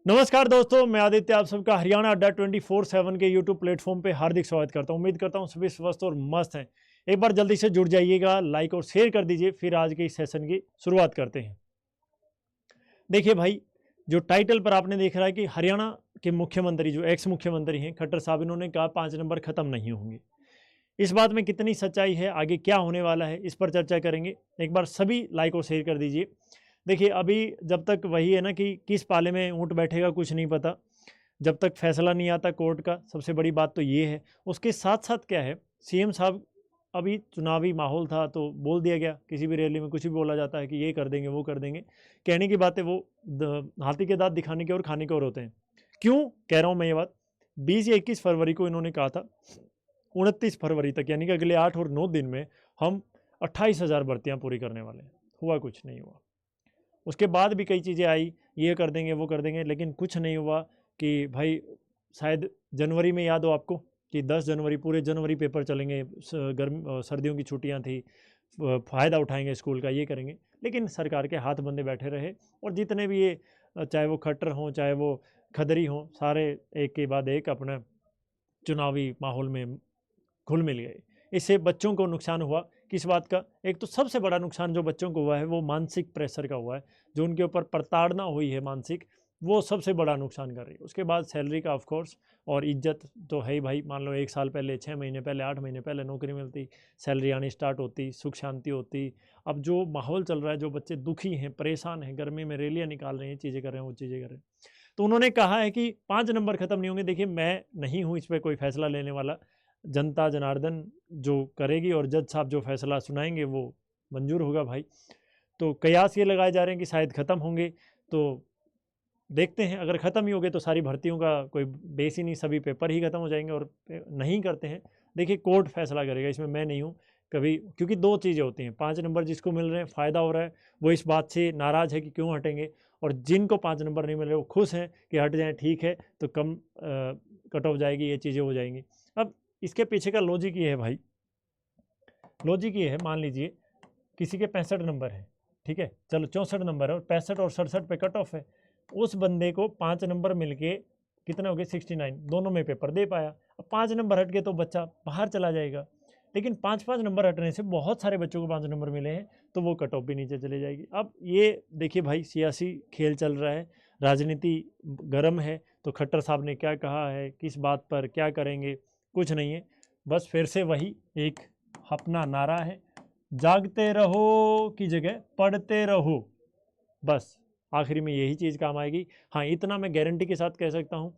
नमस्कार दोस्तों, मैं आदित्य आप सबका हरियाणा अड्डा 24/7 के यूट्यूब प्लेटफॉर्म पे हार्दिक स्वागत करता हूं। उम्मीद करता हूं सभी स्वस्थ और मस्त हैं। एक बार जल्दी से जुड़ जाइएगा, लाइक और शेयर कर दीजिए। फिर आज के इस सेशन की शुरुआत करते हैं। देखिए भाई, जो टाइटल पर आपने देख रहा है कि हरियाणा के मुख्यमंत्री जो एक्स मुख्यमंत्री हैं खट्टर साहब, इन्होंने कहा 5 नंबर खत्म नहीं होंगे। इस बात में कितनी सच्चाई है, आगे क्या होने वाला है, इस पर चर्चा करेंगे। एक बार सभी लाइक और शेयर कर दीजिए। देखिए, अभी जब तक वही है ना कि किस पाले में ऊँट बैठेगा कुछ नहीं पता, जब तक फैसला नहीं आता कोर्ट का। सबसे बड़ी बात तो ये है। उसके साथ साथ क्या है, सीएम साहब, अभी चुनावी माहौल था तो बोल दिया गया, किसी भी रैली में कुछ भी बोला जाता है कि ये कर देंगे वो कर देंगे। कहने की बात है, वो हाथी के दांत दिखाने के और खाने के और होते हैं। क्यों कह रहा हूँ मैं ये बात? 20 या 21 फरवरी को इन्होंने कहा था 29 फरवरी तक, यानी कि अगले 8 और 9 दिन में हम 28,000 भर्तियाँ पूरी करने वाले हैं। हुआ कुछ नहीं हुआ। उसके बाद भी कई चीज़ें आई, ये कर देंगे वो कर देंगे, लेकिन कुछ नहीं हुआ। कि भाई शायद जनवरी में याद हो आपको कि 10 जनवरी पूरे जनवरी पेपर चलेंगे, सर्दियों की छुट्टियां थी, फ़ायदा उठाएंगे स्कूल का, ये करेंगे। लेकिन सरकार के हाथ बंधे बैठे रहे और जितने भी ये चाहे वो खट्टर हों चाहे वो खदरी हों, सारे एक के बाद एक अपना चुनावी माहौल में घुल मिल गए। इससे बच्चों को नुकसान हुआ। किस बात का? एक तो सबसे बड़ा नुकसान जो बच्चों को हुआ है वो मानसिक प्रेशर का हुआ है, जो उनके ऊपर प्रताड़ना हुई है मानसिक, वो सबसे बड़ा नुकसान कर रही है। उसके बाद सैलरी का ऑफ कोर्स, और इज्जत तो है ही भाई। मान लो 1 साल पहले, 6 महीने पहले, 8 महीने पहले नौकरी मिलती, सैलरी आनी स्टार्ट होती, सुख शांति होती। अब जो माहौल चल रहा है, जो बच्चे दुखी हैं, परेशान हैं, गर्मी में रैलियाँ निकाल रहे हैं, चीज़ें कर रहे हैं, वो चीज़ें कर रहे हैं। तो उन्होंने कहा है कि 5 नंबर खत्म नहीं होंगे। देखिए, मैं नहीं हूँ इस पर कोई फैसला लेने वाला, जनता जनार्दन जो करेगी और जज साहब जो फैसला सुनाएंगे वो मंजूर होगा भाई। तो कयास ये लगाए जा रहे हैं कि शायद ख़त्म होंगे। तो देखते हैं, अगर ख़त्म ही हो गए तो सारी भर्तियों का कोई बेस ही नहीं, सभी पेपर ही ख़त्म हो जाएंगे। और नहीं करते हैं, देखिए कोर्ट फैसला करेगा, इसमें मैं नहीं हूँ कभी। क्योंकि 2 चीज़ें होती हैं, 5 नंबर जिसको मिल रहे हैं, फ़ायदा हो रहा है, वो इस बात से नाराज़ है कि क्यों हटेंगे, और जिनको 5 नंबर नहीं मिल रहे वो खुश हैं कि हट जाएँ, ठीक है तो कम कट ऑफ जाएगी, ये चीज़ें हो जाएंगी। अब इसके पीछे का लॉजिक ये है भाई, लॉजिक ये है, मान लीजिए किसी के 65 नंबर है, ठीक है, चलो 64 नंबर है और 65 और 67 पे कट ऑफ है। उस बंदे को 5 नंबर मिलके कितने हो गए? 69, दोनों में पेपर दे पाया। अब 5 नंबर हट गए तो बच्चा बाहर चला जाएगा। लेकिन 5-5 नंबर हटने से बहुत सारे बच्चों को 5 नंबर मिले हैं, तो वो कट ऑफ भी नीचे चले जाएगी। अब ये देखिए भाई, सियासी खेल चल रहा है, राजनीति गर्म है। तो खट्टर साहब ने क्या कहा है, किस बात पर क्या करेंगे, कुछ नहीं है। बस फिर से वही एक अपना नारा है, जागते रहो की जगह पढ़ते रहो। बस आखिरी में यही चीज़ काम आएगी। हाँ, इतना मैं गारंटी के साथ कह सकता हूँ,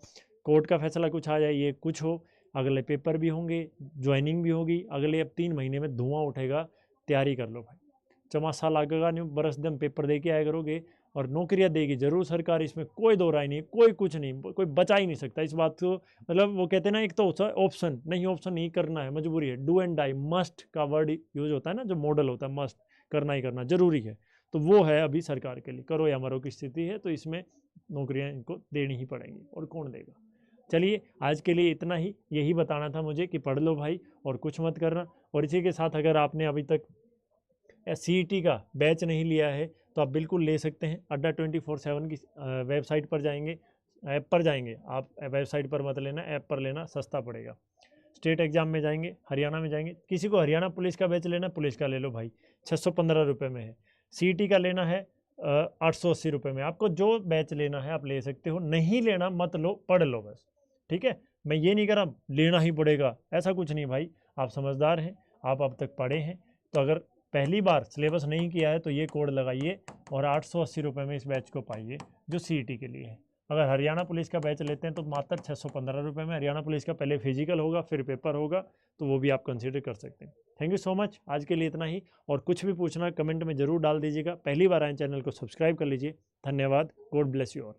कोर्ट का फैसला कुछ आ जाए, ये कुछ हो, अगले पेपर भी होंगे, ज्वाइनिंग भी होगी, अगले अब 3 महीने में धुआं उठेगा। तैयारी कर लो भाई, चौमासा लागेगा नहीं, बरस दम पेपर दे के आया करोगे, और नौकरियां देगी जरूर सरकार, इसमें कोई दो राय नहीं, कोई कुछ नहीं, कोई बचा ही नहीं सकता इस बात को। मतलब वो कहते हैं ना, एक तो ऑप्शन नहीं, ऑप्शन नहीं करना है, मजबूरी है। डू एंड डाई, मस्ट का वर्ड यूज होता है ना, जो मॉडल होता है, मस्ट करना ही करना जरूरी है। तो वो है अभी सरकार के लिए, करो या मरो की स्थिति है। तो इसमें नौकरियां इनको देनी ही पड़ेंगी, और कौन देगा। चलिए, आज के लिए इतना ही, यही बताना था मुझे कि पढ़ लो भाई और कुछ मत करना। और इसी के साथ अगर आपने अभी तक सीईटी का बैच नहीं लिया है तो आप बिल्कुल ले सकते हैं। अड्डा 24/7 की वेबसाइट पर जाएंगे, ऐप पर जाएंगे आप, वेबसाइट पर मत लेना, ऐप पर लेना, सस्ता पड़ेगा। स्टेट एग्जाम में जाएंगे, हरियाणा में जाएंगे, किसी को हरियाणा पुलिस का बैच लेना, पुलिस का ले लो भाई, 615 रुपये में है। सीईटी का लेना है 880 रुपये में। आपको जो बैच लेना है आप ले सकते हो, नहीं लेना मत लो, पढ़ लो बस, ठीक है। मैं ये नहीं कर रहा लेना ही पड़ेगा, ऐसा कुछ नहीं भाई। आप समझदार हैं, आप अब तक पढ़े हैं, तो अगर पहली बार सिलेबस नहीं किया है तो ये कोड लगाइए और 880 रुपये में इस बैच को पाइए, जो सीईटी के लिए है। अगर हरियाणा पुलिस का बैच लेते हैं तो मात्र 615 रुपये में। हरियाणा पुलिस का पहले फिजिकल होगा, फिर पेपर होगा, तो वो भी आप कंसिडर कर सकते हैं। थैंक यू सो मच, आज के लिए इतना ही। और कुछ भी पूछना कमेंट में ज़रूर डाल दीजिएगा। पहली बार आए चैनल को सब्सक्राइब कर लीजिए। धन्यवाद। God bless you all.